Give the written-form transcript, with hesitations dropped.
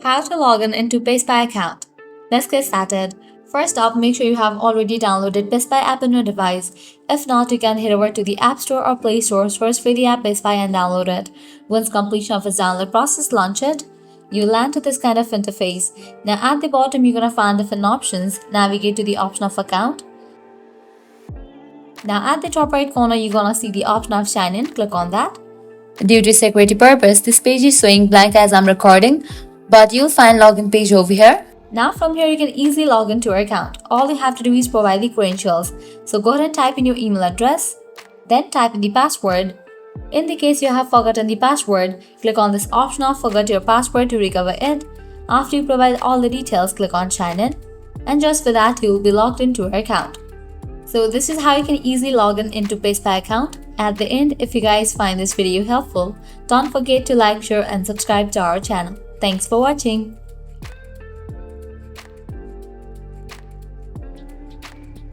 How to log in into PaySpy account. Let's get started. First up, make sure you have already downloaded PaySpy app on your device. If not, you can head over to the App Store or Play Store, search for the app PaySpy and download it. Once completion of its download process, launch it. You'll land to this kind of interface. Now at the bottom, you're gonna find different options. Navigate to the option of account. Now at the top right corner, you're gonna see the option of sign in. Click on that. Due to security purpose, this page is showing blank as I'm recording, but you'll find login page over here. Now from here, you can easily log into your account. All you have to do is provide the credentials. So go ahead and type in your email address, then type in the password. In the case you have forgotten the password, click on this option of forget your password to recover it. After you provide all the details, click on sign in, and just for that, you will be logged into your account. So this is how you can easily log in into PaySpy account. At the end, if you guys find this video helpful, don't forget to like, share and subscribe to our channel. Thanks for watching.